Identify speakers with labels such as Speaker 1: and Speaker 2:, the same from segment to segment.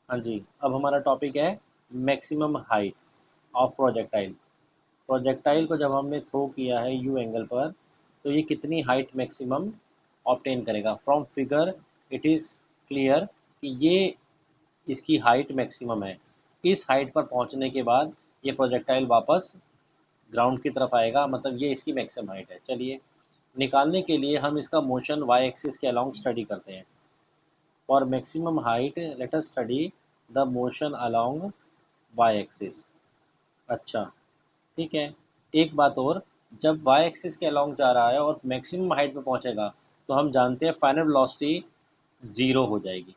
Speaker 1: हाँ जी, अब हमारा टॉपिक है maximum height of projectile. Projectile को जब हमने थ्रो किया है यू एंगल पर, तो ये कितनी हाइट मैक्सिमम ऑब्टेन करेगा। From figure it is clear कि ये इसकी हाइट मैक्सिमम है। इस हाइट पर पहुंचने के बाद ये प्रोजेक्टाइल वापस ग्राउंड की तरफ आएगा, मतलब ये इसकी मैक्सिमम हाइट है। चलिए, निकालने के लिए हम इसका मोशन वाई एक्सिस के अलोंग स्टडी करते हैं। For maximum height let us study the motion along y axis. अच्छा, ठीक है। एक बात और, जब वाई एक्सिस के अलोंग जा रहा है और मैक्सिमम हाइट पे पहुंचेगा, तो हम जानते हैं फाइनल वेलोसिटी ज़ीरो हो जाएगी।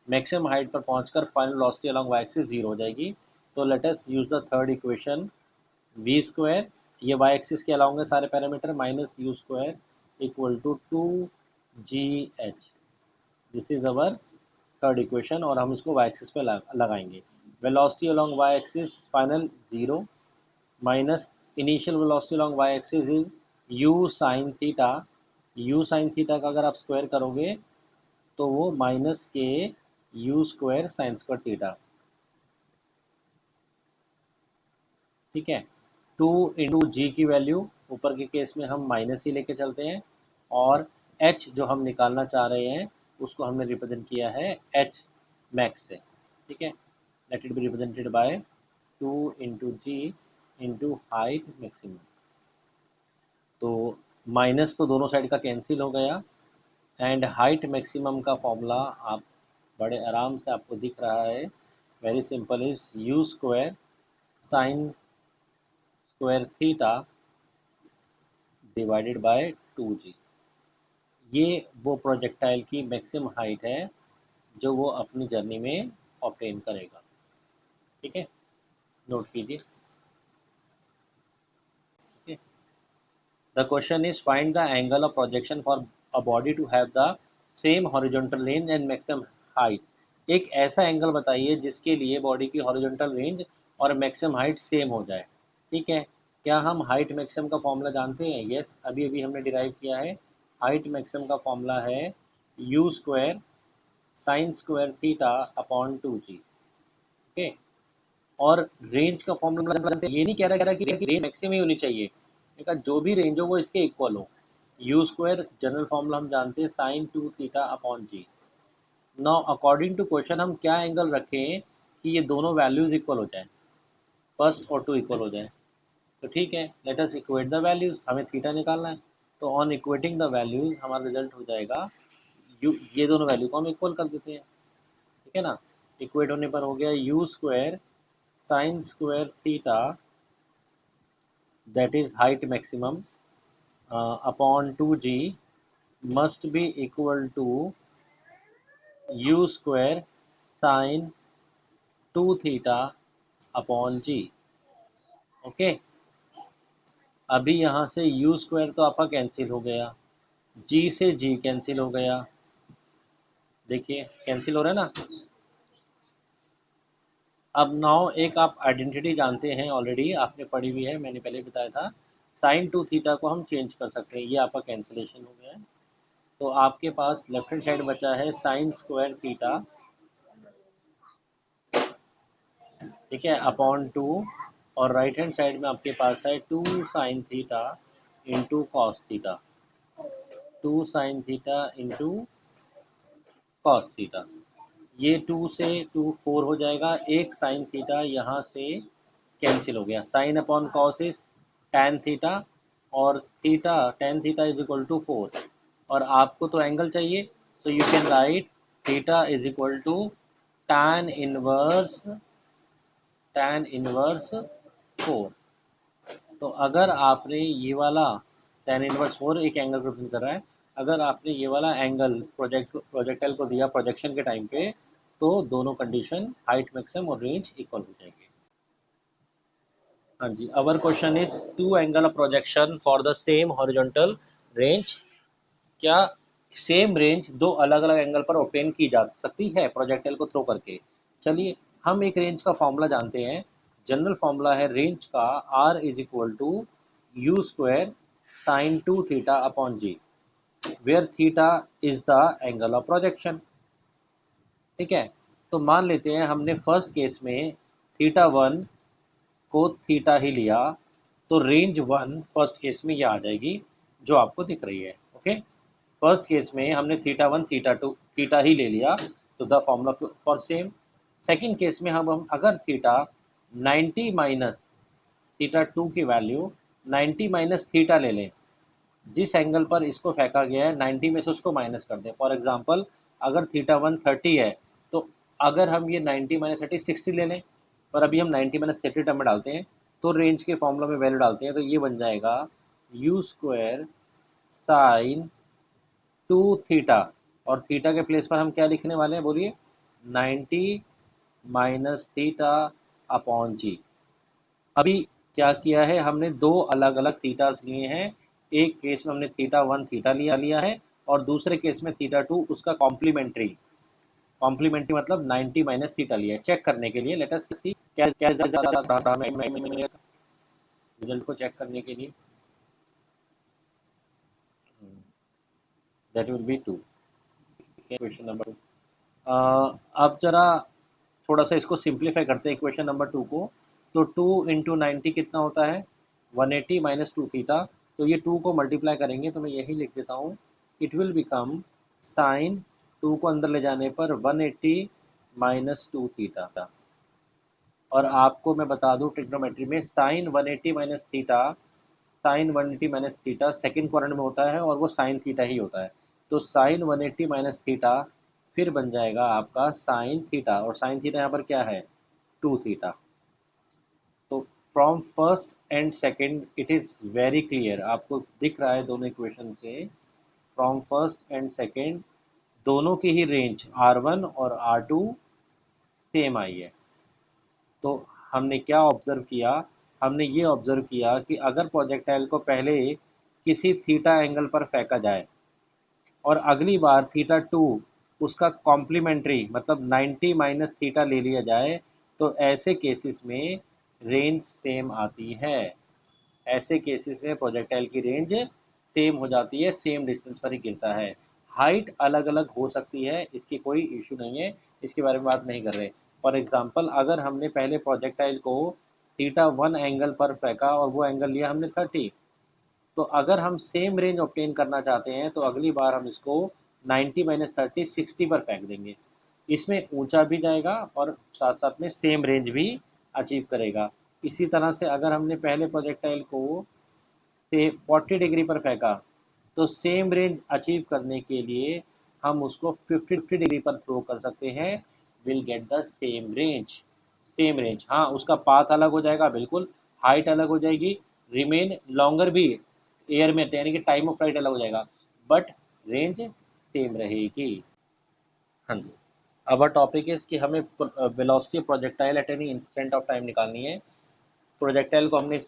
Speaker 1: मैक्सिमम हाइट पर पहुंचकर final velocity along y axis zero हो जाएगी। तो let us use the third equation, v square, ये वाई एक्सिस के अलाउंग है सारे parameter, minus u square equal to 2GH। This is our third equation और हम इसको वाई एक्सिस पे लगाएंगे। Velocity along y axis final zero, minus initial velocity along y axis is u sine theta. U sine theta का अगर आप square करोगे तो वो माइनस के you square sine square theta. ठीक है। 2 × जी की वैल्यू ऊपर के केस में हम माइनस ही लेके चलते हैं, और एच जो हम निकालना चाह रहे हैं उसको हमने रिप्रेजेंट किया है एच मैक्स से। ठीक है, let it be represented by 2 × g height maximum. तो माइनस तो दोनों साइड का कैंसिल हो गया, एंड हाइट मैक्सिमम का फॉर्मूला आप बड़े आराम से आपको दिख रहा है। Very simple is u square sine square theta divided by 2G। ये वो प्रोजेक्टाइल की मैक्सिमम हाइट है जो वो अपनी जर्नी में ऑब्टेन करेगा। ठीक है, नोट कीजिए। The question is find the angle of projection for a body to have the same horizontal range and maximum height. एक ऐसा एंगल बताइए जिसके लिए बॉडी की हॉरिजॉन्टल रेंज और मैक्सिमम हाइट सेम हो जाए। ठीक है, क्या हम हाइट मैक्सिमम का फॉर्मूला जानते हैं? यस, अभी अभी हमने डिराइव किया है। हाइट मैक्सिमम का फॉर्मूला है you square sine square theta upon 2G। Okay, और रेंज का फॉर्मूला जानते हैं। ये नहीं कह रहा कि रेंज मैक्सिमम ही होनी चाहिए, देखा जो भी रेंज हो वो इसके इक्वल हो। यू स्क्वायर जनरल फॉर्मूला हम जानते हैं sine 2 theta upon g. Now according to question हम क्या एंगल रखें कि ये दोनों वैल्यूज इक्वल हो जाए, फर्स्ट और टू इक्वल हो जाए। तो ठीक है, let us equate the values, हमें थीटा निकालना है। तो ऑन इक्वेटिंग द वैल्यूज हमारा रिजल्ट हो जाएगा यू, ये दोनों वैल्यू को हम इक्वल कर देते हैं। ठीक है ना, इक्वेट होने पर हो गया you square sine square theta, that is height maximum, upon 2G must be equal to u square sin 2 theta upon ji. Okay, अभी यहाँ से u स्क्वायर तो आपका कैंसिल हो गया, g से g कैंसिल हो गया। देखिए कैंसिल हो रहा है ना। अब नाउ एक आप आइडेंटिटी जानते हैं, ऑलरेडी आपने पढ़ी हुई है, मैंने पहले बताया था। साइन 2 थीटा को हम चेंज कर सकते हैं, ये आपका कैंसिलेशन हो गया है। तो आपके पास लेफ्ट हैंड साइड बचा है साइन स्क्वायर थीटा, ठीक है, अपॉन 2, और राइट हैंड साइड में आपके पास है 2 sin theta into cos theta. 2 sin theta into cos theta, ये 2 से 2 4 हो जाएगा। एक साइन थीटा यहाँ से कैंसिल हो गया, sine upon cos is tan theta, और theta tan theta is equal to 4। और आपको तो एंगल चाहिए, तो you can write theta is equal to tan inverse 4। तो अगर आपने ये वाला tan−1 एक एंगल रिप्रेजेंट कर रहा है, अगर आपने ये वाला एंगल प्रोजेक्टाइल को दिया प्रोजेक्शन के टाइम पे, तो दोनों कंडीशन हाइट मैक्सिमम और रेंज इक्वल हो जाएंगे। हाँ जी, our question is two angle of projection for the same horizontal range. क्या सेम रेंज दो अलग अलग एंगल पर ऑब्टेन की जा सकती है प्रोजेक्टाइल को थ्रो करके? चलिए, हम एक रेंज का फॉर्मूला जानते हैं। जनरल फॉर्मूला है रेंज का R is equal to u square sine 2 theta upon g, where theta is the angle of projection. ठीक है, तो मान लेते हैं हमने फर्स्ट केस में थीटा वन को थीटा ही लिया, तो रेंज वन फर्स्ट केस में ये आ जाएगी जो आपको दिख रही है। ओके, फर्स्ट केस में हमने theta one theta two theta ही ले लिया, तो the formula for same. Second case में हम अगर थीटा 90 माइनस थीटा टू की वैल्यू 90 माइनस थीटा ले लें, जिस एंगल पर इसको फेंका गया है 90 में से उसको माइनस कर दें। फॉर एग्जांपल अगर थीटा वन 30 है, तो अगर हम ये 90 माइनस 30 60 ले लें, पर अभी हम 90 माइनस 30 टर्म में डालते हैं, तो रेंज के फॉर्मूला में वैल्यू डालते हैं, तो ये बन जाएगा you square sign to theta, और थीटा के प्लेस पर हम क्या लिखने वाले हैं बोलिए, 90 माइनस थीटा अपॉन जी। अभी क्या किया है, हमने दो अलग अलग थीटास लिए हैं। एक केस में हमने थीटा वन थीटा लिया है, और दूसरे केस में थीटा टू उसका कॉम्प्लीमेंट्री, कॉम्प्लीमेंट्री मतलब 90 माइनस थीटा लिया है। चेक करने के लिए लेट अस सी क्या क्या रिजल्ट को चेक करने के लिए, that will be two. Question number two, अब जरा थोड़ा सा इसको सिंप्लीफाई करते हैं इक्वेशन नंबर टू को। तो 2 इंटू 90 कितना होता है, 180 माइनस टू थीटा। तो ये 2 को मल्टीप्लाई करेंगे तो मैं यही लिख देता हूँ, इट विल बिकम साइन 2 को अंदर ले जाने पर 180 माइनस टू थीटा। और आपको मैं बता दूं ट्रिग्नोमेट्री में sine 180 minus theta, sine 180 minus theta second quadrant में होता है और वो साइन थीटा ही होता है। तो साइन 180 माइनस थीटा फिर बन जाएगा आपका साइन थीटा, और साइन थीटा यहाँ पर क्या है, टू थीटा। तो from first and second it is very clear, आपको दिख रहा है दोनों इक्वेशन से, फ्रॉम फर्स्ट एंड सेकंड दोनों की ही रेंज R1 और R2 सेम आई है। तो हमने क्या ऑब्जर्व किया, हमने ये ऑब्जर्व किया कि अगर प्रोजेक्टाइल को पहले किसी थीटा एंगल पर फेंका जाए और अगली बार थीटा टू उसका कॉम्प्लीमेंट्री मतलब 90 माइनस थीटा ले लिया जाए, तो ऐसे केसेस में रेंज सेम आती है। ऐसे केसेस में प्रोजेक्टाइल की रेंज सेम हो जाती है, सेम डिस्टेंस पर ही गिरता है। हाइट अलग अलग हो सकती है, इसकी कोई इशू नहीं है, इसके बारे में बात नहीं कर रहे। फॉर एग्जांपल अगर हमने पहले प्रोजेक्टाइल को थीटा वन एंगल पर फेंका और वो एंगल लिया हमने 30, तो अगर हम सेम रेंज ऑब्टेन करना चाहते हैं तो अगली बार हम इसको 90 माइनस 30 60 पर फेंक देंगे। इसमें ऊंचा भी जाएगा और साथ साथ में सेम रेंज भी अचीव करेगा। इसी तरह से अगर हमने पहले प्रोजेक्टाइल को से 40 डिग्री पर फेंका, तो सेम रेंज अचीव करने के लिए हम उसको 50 डिग्री पर थ्रो कर सकते हैं, will get the same range. Same range, हाँ उसका पाथ अलग हो जाएगा बिल्कुल, हाइट अलग हो जाएगी, रिमेन लॉन्गर भी एयर में, यानी कि टाइम ऑफ फ्लाइट अलग हो जाएगा, बट रेंज सेम रहेगी। हाँ जी, अब टॉपिक इज कि हमें velocity projectile at any instant of time निकालनी है। प्रोजेक्टाइल को हमने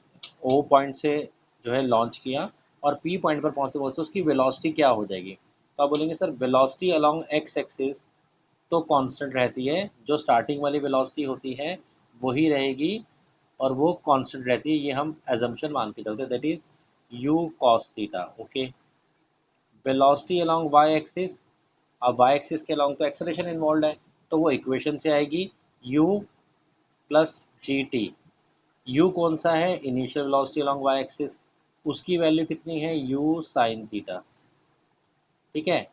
Speaker 1: ओ पॉइंट से जो है लॉन्च किया और पी पॉइंट पर पहुंचते पहुंचते उसकी वेलोसिटी क्या हो जाएगी। तो आप बोलेंगे sir velocity along x axis तो कांस्टेंट रहती है, जो स्टार्टिंग वाली वेलोसिटी होती है वही रहेगी और वो कांस्टेंट रहती है, ये हम एजम्पशन मान के चलते हैं, that is u cos theta. Okay, velocity along y axis, अब वाई एक्सिस के अलोंग तो एक्सेलरेशन इन्वॉल्व है, तो वो इक्वेशन से आएगी u plus g t. u कौन सा है, initial velocity along y axis, उसकी वैल्यू कितनी है, u साइन थीटा, ठीक है।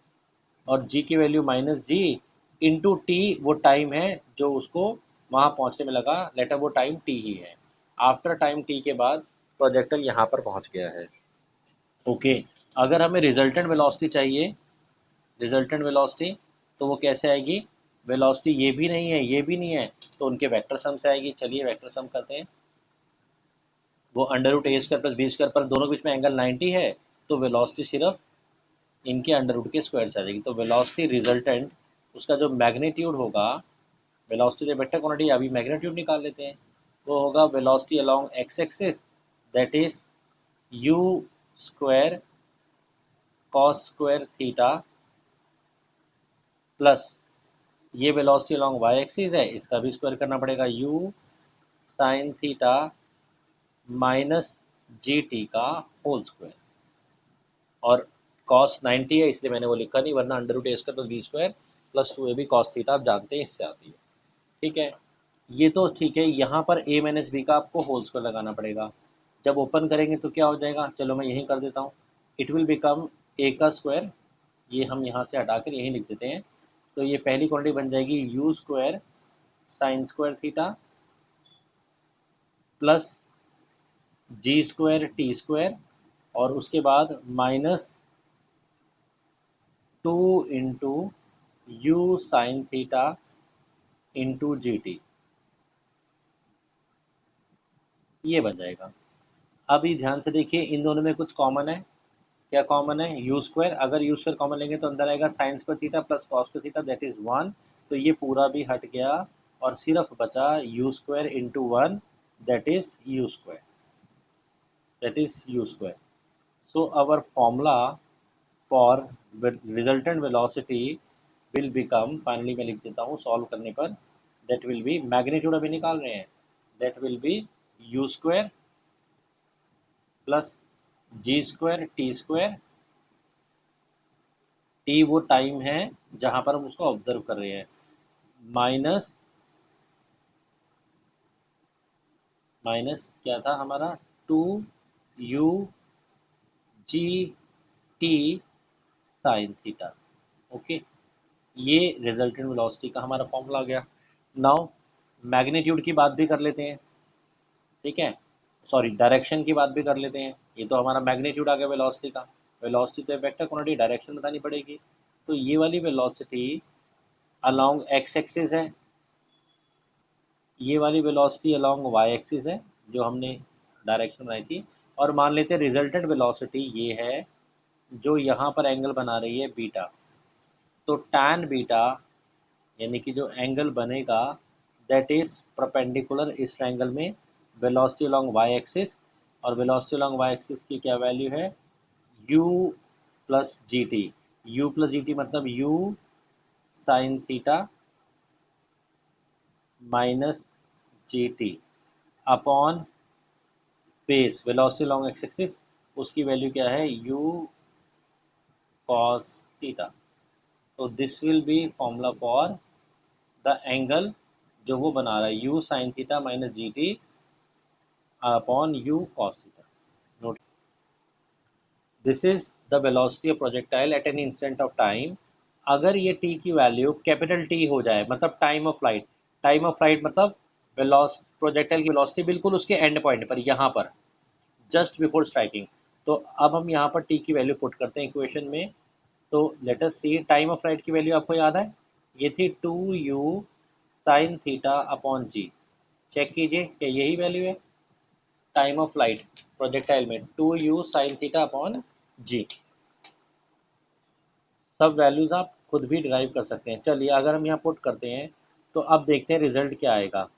Speaker 1: और g की value minus g into T, वो टाइम है जो उसको वहाँ पहुँचने में लगा, लेटर वो टाइम t ही है। आफ्टर टाइम t के बाद प्रोजेक्टर यहाँ पर पहुँच गया है। ओके, अगर हमें रिजल्टेंट वेलोसिटी चाहिए, रिजल्टेंट वेलोसिटी, तो वो कैसे आएगी, वेलोसिटी ये भी नहीं है ये भी नहीं है, तो उनके वेक्टर सम से आएगी। चलिए वेक्टर सम करते हैं। वो under root a square plus b square पर दोनों के बीच में एंगल 90 है, तो वेलोसिटी सिर्फ इनके अंडर रूट के स्क्वायर से आ जाएगी। तो वेलोसिटी रिजल्टेंट उसका जो मैग्नीट्यूड होगा, वेलोसिटी जो वेक्टर क्वांटिटी, अभी मैग्नीट्यूड निकाल लेते हैं, वो होगा velocity along x axis, that is u square cos square theta plus ये वेलोसिटी अलोंग वाई एक्सिस है, इसका भी स्क्वायर करना पड़ेगा, u sine theta minus g t का होल स्क्वायर। और कॉस 90 है इसलिए मैंने वो लिखा नहीं, वरना under root a square plus b square plus 2ab cos theta आप जानते हैं इससे आती है। ठीक है, ये तो ठीक है। यहाँ पर a माइनस बी का आपको होल स्क्वायर लगाना पड़ेगा। जब ओपन करेंगे तो क्या हो जाएगा, चलो मैं यहीं कर देता हूँ। इट विल बिकम a का स्क्वायर, ये हम यहाँ से हटाकर यहीं लिख देते हैं। तो ये पहली क्वांटिटी बन जाएगी u square sine square theta plus g square t square, और उसके बाद minus 2 into u sine theta into g t, ये बन जाएगा। अभी ध्यान से देखिए, इन दोनों में कुछ कॉमन है। क्या कॉमन है, यू स्क्वायर। अगर यू स्क्वायर कॉमन लेंगे तो अंदर आएगा sign square theta plus cos square theta, that is 1। तो ये पूरा भी हट गया और सिर्फ बचा u square into 1, that is u square, that is u square. So our formula for resultant velocity will become, finally मैं लिख देता हूँ सॉल्व करने पर, दैट विल बी, मैग्नीट्यूड अभी निकाल रहे हैं, that will be u square plus g square t square, t वो टाइम है जहाँ पर हम उसको ऑब्जर्व कर रहे हैं, माइनस माइनस क्या था हमारा, 2 u G T sine theta. Okay, ये रिजल्टेंट वेलोसिटी का हमारा फॉर्मूला आ गया। नाउ मैग्नीट्यूड की बात भी कर लेते हैं। ठीक है, सॉरी डायरेक्शन की बात भी कर लेते हैं। ये तो हमारा मैग्नीट्यूड आ गया वेलोसिटी का। वेलोसिटी तो वेक्टर क्वांटिटी, डायरेक्शन बतानी पड़ेगी। तो ये वाली वेलोसिटी अलोंग एक्स एक्सिस है, ये वाली वेलोसिटी अलोंग वाई एक्सिस है जो हमने डायरेक्शन बनाई थी। और मान लेते हैं रिजल्टेंट वेलोसिटी ये है जो यहाँ पर एंगल बना रही है बीटा। तो टैन बीटा यानी कि जो एंगल बनेगा दैट इज परपेंडिकुलर इस ट्रायंगल में वेलोसिटी अलोंग वाई एक्सिस। और वेलोसिटी अलोंग वाई एक्सिस की क्या वैल्यू है, u plus g T. You plus g T मतलब u sine theta minus g T upon base velocity long x axis, उसकी value क्या है, u cos theta. तो this will be formula for the angle जो वो बना रहा है, u sine theta minus g T upon u cos theta. Note, this is the velocity of projectile eight an instant of time. अगर ये t की value capital T हो जाए, मतलब time of flight, time of flight मतलब वेलोस projectile की velocity बिल्कुल उसके एंड पॉइंट पर, यहाँ पर जस्ट बिफोर स्ट्राइकिंग। तो अब हम यहाँ पर टी की वैल्यू पुट करते हैं इक्वेशन में। तो let us see, time of flight की वैल्यू आपको याद है, ये थी 2u sine theta upon g. Check कीजिए क्या यही वैल्यू है टाइम ऑफ फ्लाइट प्रोजेक्टाइल में, 2u साइन थीटा अपॉन जी। सब वैल्यूज़ आप खुद भी डिराइव कर सकते हैं। चलिए अगर हम यहाँ पुट करते हैं तो अब देखते हैं रिजल्ट क्या आएगा।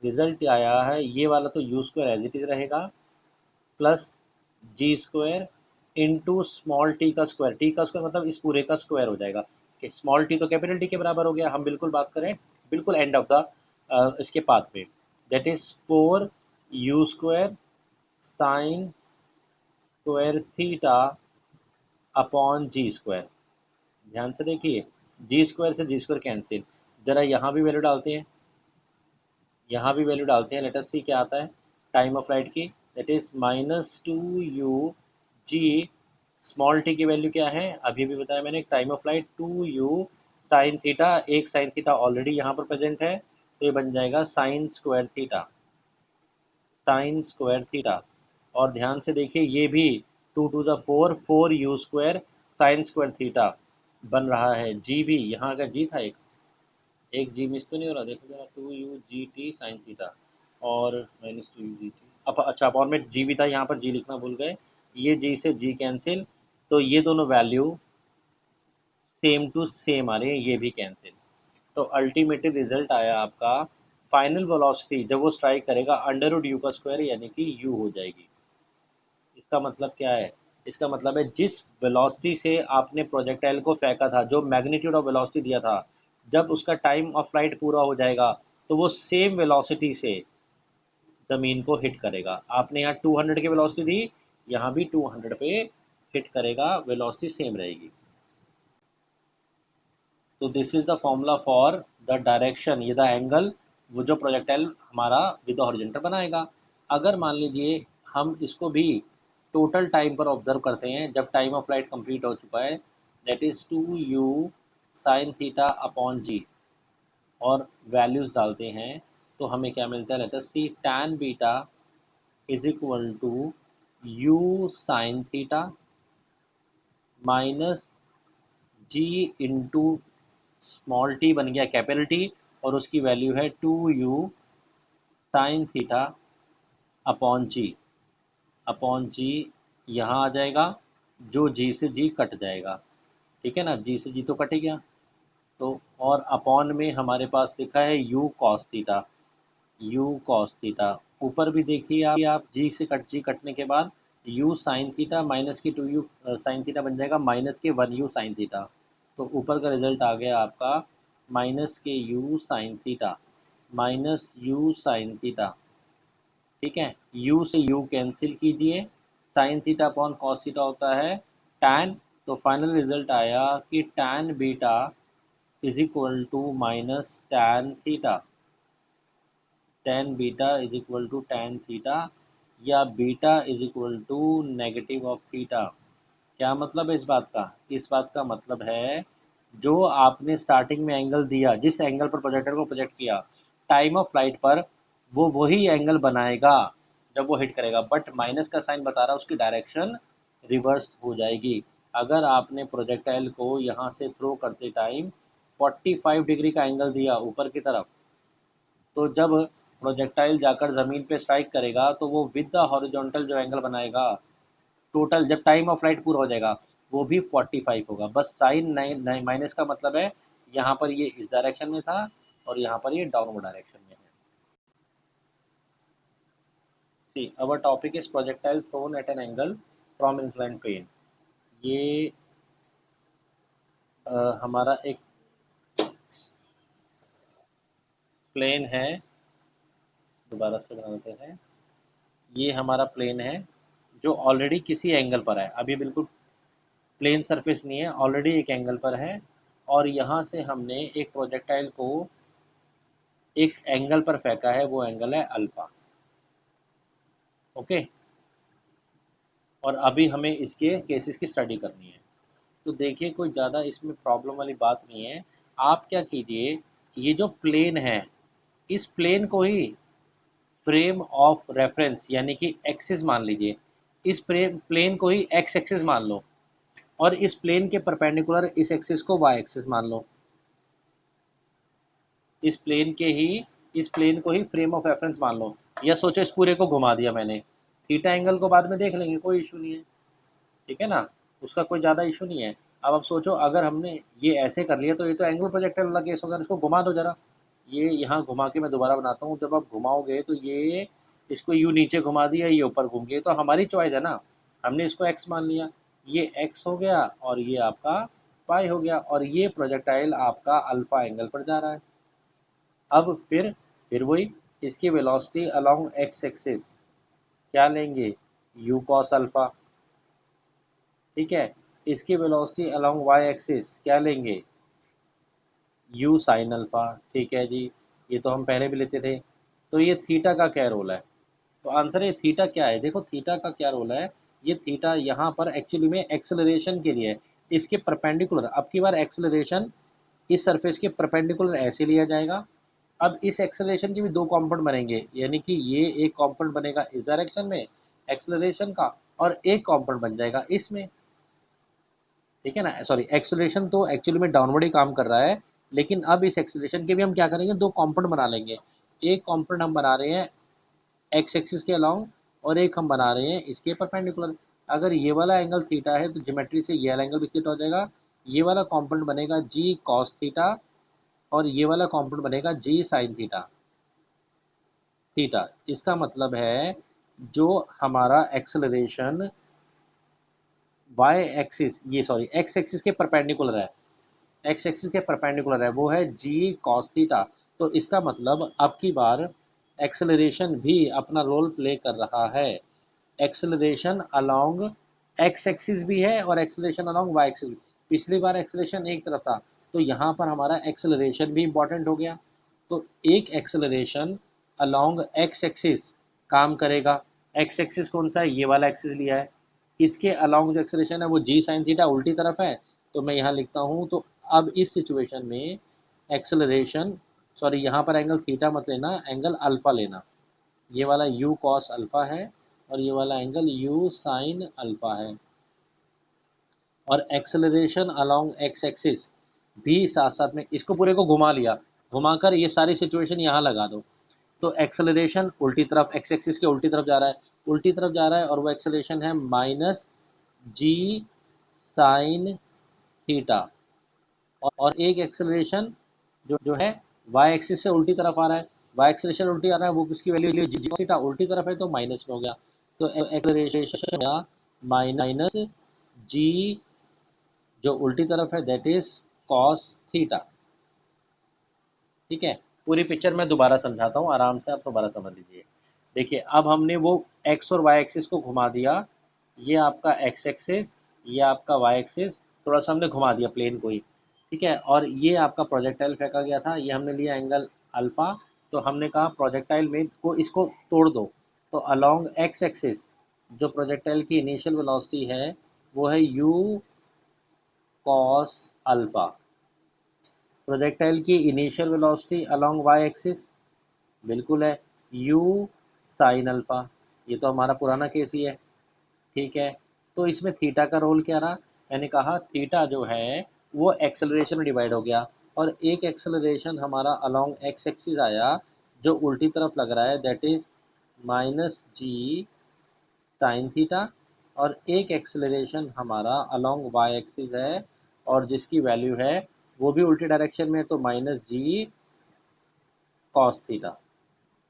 Speaker 1: रिजल्ट आया है ये वाला, तो u square as it is रहेगा plus g square into small t का स्क्वायर। टी का स्क्वायर मतलब इस पूरे का स्क्वायर हो जाएगा कि स्मॉल टी तो कैपिटल टी के बराबर हो गया। हम बिल्कुल बात करें बिल्कुल एंड ऑफ द इसके पाथ में, that is 4 u square sine square theta upon g square. ध्यान से देखिए, जी स्क्वायर से जी स्क्वायर कैंसिल। जरा यहाँ भी वैल्यू डालते हैं, यहाँ भी वैल्यू डालते हैं, लेट अस सी क्या आता है टाइम ऑफ फ्लाइट की, that is -2u g. Small t की वैल्यू क्या है, अभी भी बताया मैंने, time of flight 2u sine theta, एक साइन थीटा ऑलरेडी यहाँ पर प्रेजेंट है, तो ये बन जाएगा sine square theta, sine square theta. और ध्यान से देखिए ये भी 2 to the 4, 4u square sine square theta बन रहा है। जी भी यहाँ का जी था, एक एक जी मिस तो नहीं हो रहा, देखो जरा, 2u/g t साइन थीटा और -2u/g t। अब अच्छा अपॉन में जी भी था, यहाँ पर जी लिखना भूल गए, ये जी से जी कैंसिल, तो ये दोनों वैल्यू सेम टू सेम आ रहे हैं, ये भी कैंसिल। तो अल्टीमेटली रिजल्ट आया आपका, फाइनल वेलोसिटी जब वो स्ट्राइक करेगा अंडर रूट यू का स्क्वायर यानी कि यू हो जाएगी। इसका मतलब क्या है, इसका मतलब है जिस वेलोसिटी से आपने प्रोजेक्टाइल को फेंका था, जो मैग्नीट्यूड ऑफ वेलोसिटी दिया था, जब उसका टाइम ऑफ फ्लाइट पूरा हो जाएगा तो वो सेम वेलोसिटी से ज़मीन को हिट करेगा। आपने यहाँ 200 की वेलोसिटी दी, यहाँ भी 200 पे हिट करेगा, वेलोसिटी सेम रहेगी। तो this is the formula for the direction, ये द एंगल वो जो प्रोजेक्टाइल हमारा विद हॉरिजॉन्टल बनाएगा। अगर मान लीजिए हम इसको भी टोटल टाइम पर ऑब्जर्व करते हैं, जब टाइम ऑफ फ्लाइट कंप्लीट हो चुका है, that is 2u sine theta upon g, और वैल्यूज डालते हैं तो हमें क्या मिलता है, let us see tan beta is equal to u sine theta minus g into small t बन गया कैपिटल टी, और उसकी वैल्यू है 2u sine theta upon g. Upon g यहाँ आ जाएगा, जो जी से जी कट जाएगा, ठीक है ना, जी से जी तो कट ही गया। तो और अपॉन में हमारे पास लिखा है u cos theta, u cos theta. ऊपर भी देखिए आप जी से जी कटने के बाद u साइन थीटा माइनस की 2u साइन थीटा बन जाएगा माइनस के 1u साइन थीटा। तो ऊपर का रिजल्ट आ गया आपका माइनस के u sine theta minus u sine theta, ठीक है। u से u कैंसिल कीजिए, sine theta upon cos theta होता है tan, तो फाइनल रिजल्ट आया कि tan beta is equal to minus tan theta, tan beta is equal to tan theta, या beta is equal to negative of theta. क्या मतलब है इस बात का, इस बात का मतलब है जो आपने स्टार्टिंग में एंगल दिया, जिस एंगल पर प्रोजेक्टर को प्रोजेक्ट किया टाइम ऑफ फ्लाइट पर, वो वही एंगल बनाएगा जब वो हिट करेगा, बट माइनस का साइन बता रहा है उसकी डायरेक्शन रिवर्स हो जाएगी। अगर आपने प्रोजेक्टाइल को यहाँ से थ्रो करते टाइम 45 डिग्री का एंगल दिया ऊपर की तरफ, तो जब प्रोजेक्टाइल जाकर ज़मीन पे स्ट्राइक करेगा तो वो विद द हॉरिजॉन्टल जो एंगल बनाएगा, टोटल जब टाइम ऑफ फ्लाइट पूरा हो जाएगा वो भी 45 होगा। बस साइन नाइन माइनस का मतलब है यहाँ पर ये इस डायरेक्शन में था और यहाँ पर ये डाउनवर्ड डायरेक्शन में है। See our topic is projectile thrown at an angle from inclined plane. ये हमारा एक प्लेन है, दोबारा से बनाते हैं। ये हमारा प्लेन है जो ऑलरेडी किसी एंगल पर है, अभी बिल्कुल प्लेन सरफेस नहीं है, ऑलरेडी एक एंगल पर है, और यहाँ से हमने एक प्रोजेक्टाइल को एक एंगल पर फेंका है, वो एंगल है अल्फा। ओके, और अभी हमें इसके केसेस की स्टडी करनी है। तो देखिए कोई ज़्यादा इसमें प्रॉब्लम वाली बात नहीं है। आप क्या कीजिए, ये जो प्लेन है, इस प्लेन को ही फ्रेम ऑफ रेफरेंस यानी कि एक्सिस मान लीजिए, इस प्लेन को ही एक्स एक्सिस मान लो, और इस प्लेन के परपेंडिकुलर इस एक्सिस को वाई एक्सिस मान लो। इस प्लेन के ही इस प्लेन को ही फ्रेम ऑफ रेफरेंस मान लो, या सोचो इस पूरे को घुमा दिया मैंने, थीटा एंगल को बाद में देख लेंगे, कोई इशू नहीं है, ठीक है ना, उसका कोई ज़्यादा इशू नहीं है। अब आप सोचो अगर हमने ये ऐसे कर लिया तो ये तो एंगल प्रोजेक्टर वाला केस होगा, इसको घुमा दो जरा, ये यहाँ घुमा के मैं दोबारा बनाता हूँ, जब आप घुमाओगे तो ये इसको यू नीचे घुमा दिया, ये ऊपर घूम गए, तो हमारी चॉइस है ना, हमने इसको एक्स मान लिया, ये एक्स हो गया और ये आपका पाई हो गया, और ये प्रोजेक्टाइल आपका अल्फा एंगल पर जा रहा है। अब फिर वही, इसकी वेलोसिटी अलोंग एक्स एक्सिस क्या लेंगे, यू कॉस अल्फा, ठीक है। इसकी वेलोसिटी अलोंग वाई एक्सिस क्या लेंगे, यू साइन अल्फा, ठीक है जी। ये तो हम पहले भी लेते थे। तो ये थीटा का क्या रोल है, तो आंसर है थीटा क्या है, देखो थीटा का क्या रोल है। ये थीटा यहाँ पर एक्चुअली में एक्सेलरेशन के लिए है, इसके परपेंडिकुलर, अब की बार एक्सेलरेशन इस सरफेस के परपेंडिकुलर ऐसे लिया जाएगा। अब इस एक्सेलरेशन के भी दो कंपोनेंट बनेंगे, यानी कि ये एक कंपोनेंट बनेगा इस डायरेक्शन में एक्सेलरेशन का, और एक कंपोनेंट बन जाएगा इसमें, ठीक है ना। सॉरी, एक्सेलरेशन तो एक्चुअली में डाउनवर्ड ही काम कर रहा है, लेकिन अब इस एक्सेलरेशन के भी हम क्या करेंगे, दो कंपोनेंट बना लेंगे। एक कंपोनेंट हम बना रहे हैं एक्स एक्सिस के अलोंग, और एक हम बना रहे हैं इसके परपेंडिकुलर। अगर ये वाला एंगल थीटा है तो ज्योमेट्री से ये वाला एंगल भी थीटा हो जाएगा, ये वाला कंपोनेंट बनेगा जी कॉस थीटा, और ये वाला कंपोनेंट बनेगा जी साइन थीटा। थीटा इसका मतलब है जो हमारा एक्सेलरेशन वाई एक्सिस, ये सॉरी एक्स एक्सिस के परपेंडिकुलर है, एक्स एक्सिस के परपेंडिकुलर है, वो है जी कॉस थीटा। तो इसका मतलब अब की बार एक्सेलरेशन भी अपना रोल प्ले कर रहा है। एक्सेलरेशन अलोंग एक्स एक्सिस भी है और एक्सेलरेशन अलोंग वाई एक्सिस भी। पिछली बार एक्सेलरेशन एक तरफ था, तो यहाँ पर हमारा एक्सेलरेशन भी इम्पॉर्टेंट हो गया। तो एक एक्सेलरेशन अलोंग एक्स एक्सिस काम करेगा। एक्स एक्सिस कौन सा है, ये वाला एक्सिस लिया है। इसके अलोंग जो एक्सेलरेशन है वो जी साइन थीटा उल्टी तरफ है, तो मैं यहाँ लिखता हूँ। तो अब इस सिचुएशन में एक्सेलरेशन, सॉरी यहाँ पर एंगल थीटा मत लेना, एंगल अल्फा लेना। ये वाला u कॉस अल्फा है और ये वाला एंगल u साइन अल्फा है। और एक्सेलरेशन अलोंग एक्स एक्सिस भी साथ साथ में, इसको पूरे को घुमा लिया, घुमाकर ये सारी सिचुएशन यहाँ लगा दो। तो एक्सेलरेशन उल्टी तरफ, एक्स एक्सिस के उल्टी तरफ जा रहा है, उल्टी तरफ जा रहा है, और वो एक्सेलरेशन है माइनस जी साइन थीटा। और एक एक्सेलरेशन जो है वाई एक्सिस से उल्टी तरफ आ रहा है, वाई एक्सेलरेशन उल्टी आ रहा है, वो किसकी वैल्यू जी थीटा उल्टी तरफ है तो माइनस में हो गया। तो एक्सेलरेशन माइनस जी जो उल्टी तरफ है दैट इज कॉस थीटा। ठीक है, पूरी पिक्चर मैं दोबारा समझाता हूँ, आराम से आप दोबारा समझ लीजिए। देखिए अब हमने वो एक्स और वाई एक्सिस को घुमा दिया, ये आपका एक्स एक्सिस, ये आपका वाई एक्सिस, थोड़ा सा हमने घुमा दिया प्लेन को ही। ठीक है, और ये आपका प्रोजेक्टाइल फेंका गया था, ये हमने लिया एंगल अल्फ़ा। तो हमने कहा प्रोजेक्टाइल में को इसको तोड़ दो। तो अलोंग एक्स एक्सिस जो प्रोजेक्टाइल की इनिशियल वेलोसिटी है वो है यू कॉस अल्फ़ा। प्रोजेक्टाइल की initial velocity along y axis बिल्कुल है u साइन अल्फ़ा। ये तो हमारा पुराना केस ही है। ठीक है, तो इसमें थीटा का रोल क्या रहा, मैंने कहा थीटा जो है वो एक्सेलरेशन में डिवाइड हो गया, और एक एक्सेलरेशन हमारा अलोंग एक्स एक्सिस आया जो उल्टी तरफ लग रहा है that is minus g sine theta, और एक एक्सेलरेशन हमारा अलोंग वाई एक्सिस है और जिसकी वैल्यू है वो भी उल्टी डायरेक्शन में, तो माइनस जी कॉस थीटा।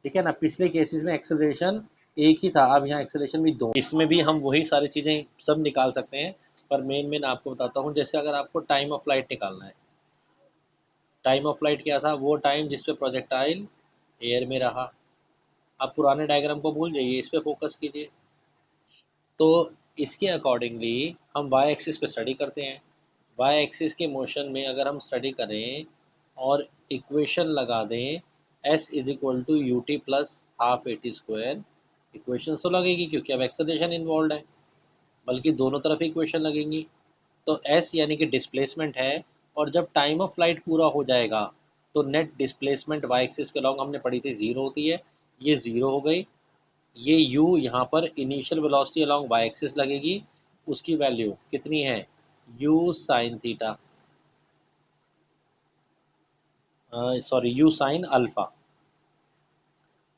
Speaker 1: ठीक है ना, पिछले केसेस में एक्सेलरेशन एक ही था, अब यहाँ एक्सेलरेशन भी दो, इसमें भी हम वही सारी चीज़ें सब निकाल सकते हैं। पर मेन आपको बताता हूँ, जैसे अगर आपको टाइम ऑफ फ्लाइट निकालना है, टाइम ऑफ फ्लाइट क्या था, वो टाइम जिस पे प्रोजेक्टाइल एयर में रहा। आप पुराने डायग्राम को भूल जाइए, इस पे फोकस कीजिए। तो इसके अकॉर्डिंगली हम वाई एक्सिस पे स्टडी करते हैं। वाई एक्सिस के मोशन में अगर हम स्टडी करें और इक्वेशन लगा दें s is equal to u t plus half a t square, equation तो लगेगी क्योंकि अब एक्सेलरेशन इन्वॉल्व है, बल्कि दोनों तरफ इक्वेशन लगेंगी। तो s यानी कि डिस्प्लेसमेंट है, और जब टाइम ऑफ फ्लाइट पूरा हो जाएगा तो नेट डिस्प्लेसमेंट वाई एक्सिस के लॉन्ग हमने पढ़ी थी ज़ीरो होती है, ये ज़ीरो हो गई। ये u यहाँ पर initial velocity along y axis लगेगी, उसकी वैल्यू कितनी है, u sine theta, sorry u sine alpha,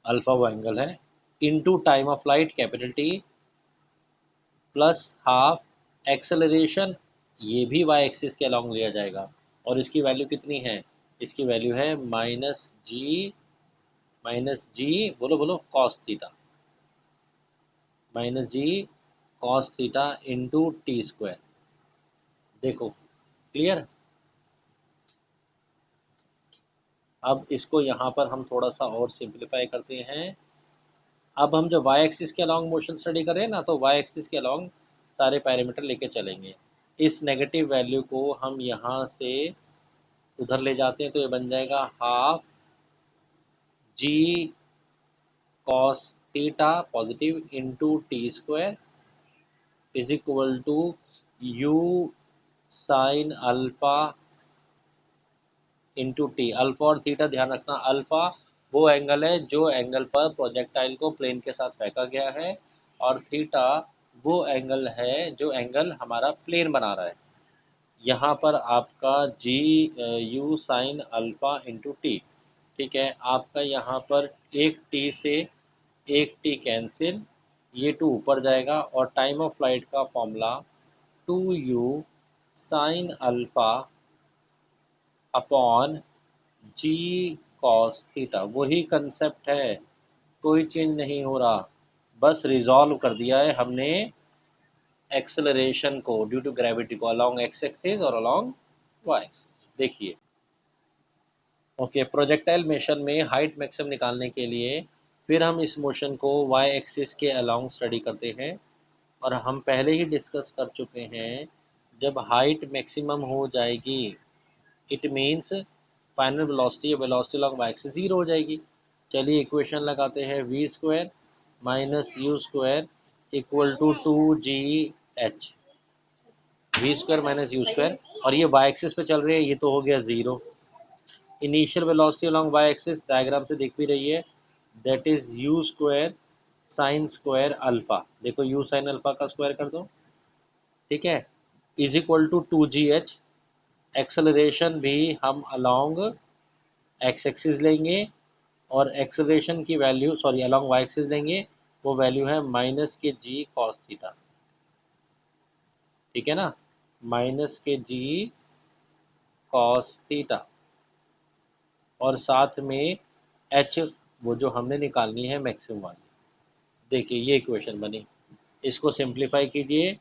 Speaker 1: alpha वो एंगल है, into time of flight capital t plus half acceleration, ये भी वाई एक्सिस के अलोंग लिया जाएगा, और इसकी वैल्यू कितनी है, इसकी वैल्यू है माइनस जी बोलो बोलो cos theta, minus g cos theta into t square. देखो क्लियर। अब इसको यहाँ पर हम थोड़ा सा और सिंप्लीफाई करते हैं। अब हम जब वाई एक्सिस के अलॉन्ग मोशन स्टडी करें ना, तो वाई एक्सिस के अलॉन्ग सारे पैरामीटर लेके चलेंगे। इस नेगेटिव वैल्यू को हम यहाँ से उधर ले जाते हैं, तो ये बन जाएगा half g cos theta positive into t square is equal to u sine alpha into t. Alpha और थीटा ध्यान रखना, अल्फा वो एंगल है जो एंगल पर प्रोजेक्टाइल को प्लेन के साथ फेंका गया है, और थीटा वो एंगल है जो एंगल हमारा प्लेन बना रहा है। यहाँ पर आपका g u sine alpha into t. ठीक है, आपका यहाँ पर एक टी से एक टी कैंसिल, ये टू ऊपर जाएगा, और टाइम ऑफ फ्लाइट का formula two u sine alpha upon g cos theta, वही कंसेप्ट है, कोई चेंज नहीं हो रहा, बस रिजॉल्व कर दिया है हमने एक्सेलरेशन को ड्यू टू ग्रेविटी को अलोंग एक्स एक्सिस और अलोंग वाई एक्सिस। देखिए ओके, प्रोजेक्टाइल मोशन में हाइट मैक्सिमम निकालने के लिए फिर हम इस मोशन को वाई एक्सिस के अलोंग स्टडी करते हैं, और हम पहले ही डिस्कस कर चुके हैं, जब हाइट मैक्सिमम हो जाएगी it means final velocity long y axis zero हो जाएगी। चलिए इक्वेशन लगाते हैं, v square minus u square equal to 2gh, v square minus u square, और ये वाई एक्सिस पे चल रही है, ये तो हो गया zero. Initial velocity along y axis diagram से दिख भी रही है, that is u square sine square alpha, देखो यू साइन अल्फा का स्क्वायर कर दो, ठीक है, is equal to 2gh। Acceleration भी हम अलॉन्ग एक्स एक्सिस लेंगे, और एक्सेलरेशन की value sorry along y axis लेंगे, वो वैल्यू है माइनस के जी कॉस थीटा, ठीक है ना, माइनस के जी कॉस थीटा, और साथ में एच वो जो हमने निकालनी है मैक्सिमम वाली। देखिए ये इक्वेशन बनी, इसको सिंप्लीफाई कीजिए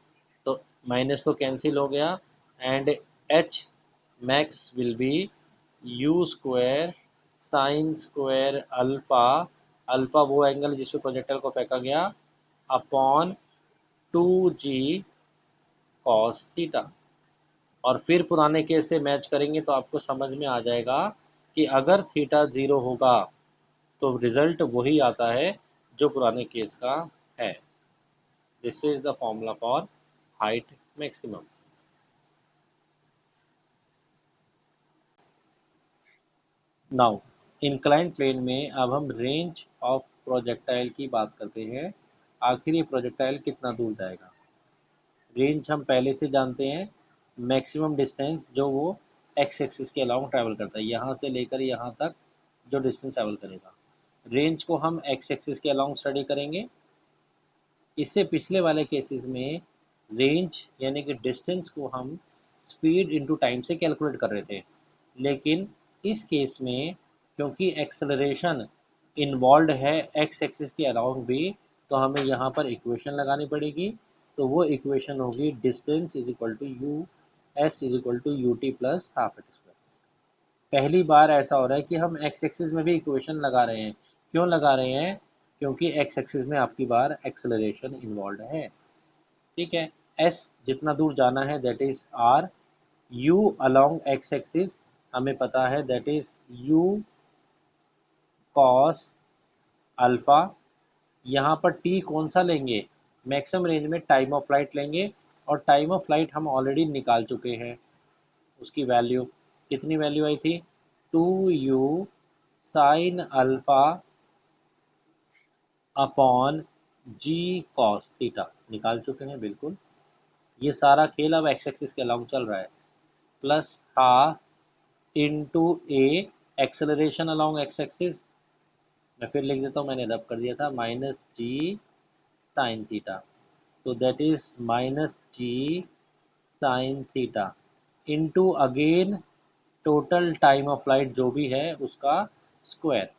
Speaker 1: तो माइनस तो कैंसिल हो गया, and H max will be u square sine square alpha, alpha वो एंगल जिस पे प्रोजेक्टर को फेंका गया, अपॉन 2g कॉस थीटा। और फिर पुराने केस से मैच करेंगे तो आपको समझ में आ जाएगा कि अगर थीटा ज़ीरो होगा तो रिजल्ट वही आता है जो पुराने केस का है। This is the formula for height maximum. Now inclined plane में अब हम रेंज ऑफ प्रोजेक्टाइल की बात करते हैं, आखिर ये प्रोजेक्टाइल कितना दूर जाएगा। रेंज हम पहले से जानते हैं, मैक्सिमम डिस्टेंस जो वो एक्स एक्सिस के अलाउंग ट्रैवल करता है, यहाँ से लेकर यहाँ तक जो डिस्टेंस ट्रैवल करेगा, रेंज को हम एक्स एक्सिस के अलाउंग स्टडी करेंगे। इससे पिछले वाले केसेस में रेंज यानी कि डिस्टेंस को हम स्पीड इनटू टाइम से कैलकुलेट कर रहे थे, लेकिन इस केस में क्योंकि एक्सेलरेशन इन्वॉल्व है एक्स एक्सिस के अलाउंग भी, तो हमें यहाँ पर इक्वेशन लगानी पड़ेगी। तो वो इक्वेशन होगी distance is equal to u s is equal to u t plus half x square. पहली बार ऐसा हो रहा है कि हम एक्स एक्सिस में भी इक्वेशन लगा रहे हैं। क्यों लगा रहे हैं? क्योंकि एक्स एक्सिस में आपकी बार एक्सेलरेशन इन्वॉल्व है, ठीक है। एस जितना दूर जाना है that is r, u along x axis हमें पता है that is u cos alpha. यहाँ पर टी कौन सा लेंगे? मैक्सिमम रेंज में टाइम ऑफ फ्लाइट लेंगे, और टाइम ऑफ फ्लाइट हम ऑलरेडी निकाल चुके हैं। उसकी वैल्यू कितनी वैल्यू आई थी? 2u sign alpha upon g cos theta निकाल चुके हैं बिल्कुल। ये सारा खेल अब एक्स एक्सिस के अलाउंग चल रहा है, प्लस हाफ इंटू ए एक्सेलरेशन अलोंग एक्स एक्सिस, मैं फिर लिख देता हूँ, मैंने रब कर दिया था, माइनस जी साइन थीटा, तो that is minus g sine theta into again total time of flight जो भी है उसका स्क्वायर।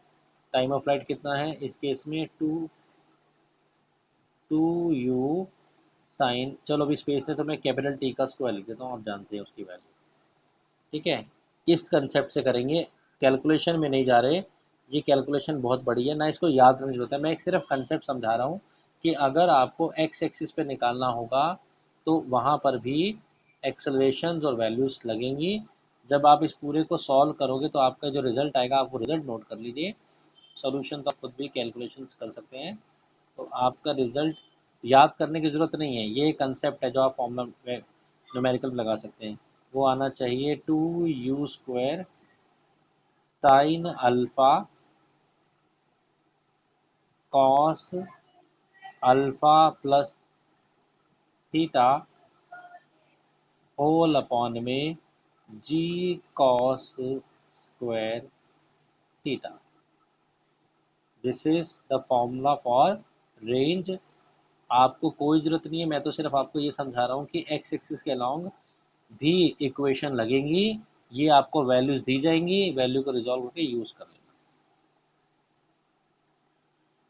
Speaker 1: टाइम ऑफ फ्लाइट कितना है इस केस में? टू यू साइन, चलो अभी स्पेस है तो मैं कैपिटल टी का स्क्वायर लिख देता हूँ, आप जानते हैं उसकी वैल्यू, ठीक है। इस कंसेप्ट से करेंगे, कैलकुलेशन में नहीं जा रहे, ये कैलकुलेशन बहुत बड़ी है ना, इसको याद रखने की जरूरत है, मैं एक सिर्फ कंसेप्ट समझा रहा हूँ कि अगर आपको एक्स एक्सिस पे निकालना होगा तो वहाँ पर भी एक्सेलरेशंस और वैल्यूज लगेंगी। जब आप इस पूरे को सॉल्व करोगे तो आपका जो रिजल्ट आएगा आप वो रिजल्ट नोट कर लीजिए, सॉल्यूशन तो आप खुद भी कैलकुलेशंस कर सकते हैं, तो आपका रिजल्ट याद करने की ज़रूरत नहीं है, ये कंसेप्ट है जो आप फॉर्मूला में न्यूमेरिकल में लगा सकते हैं। वो आना चाहिए 2u square sine alpha cos alpha plus theta whole upon में g cos square theta. This is the formula for range. आपको कोई ज़रूरत नहीं है, मैं तो सिर्फ आपको ये समझा रहा हूँ कि एक्स एक्सिस के अलॉन्ग भी इक्वेशन लगेंगी, ये आपको वैल्यूज़ दी जाएंगी, वैल्यू को रिजॉल्व करके यूज़ कर लेना।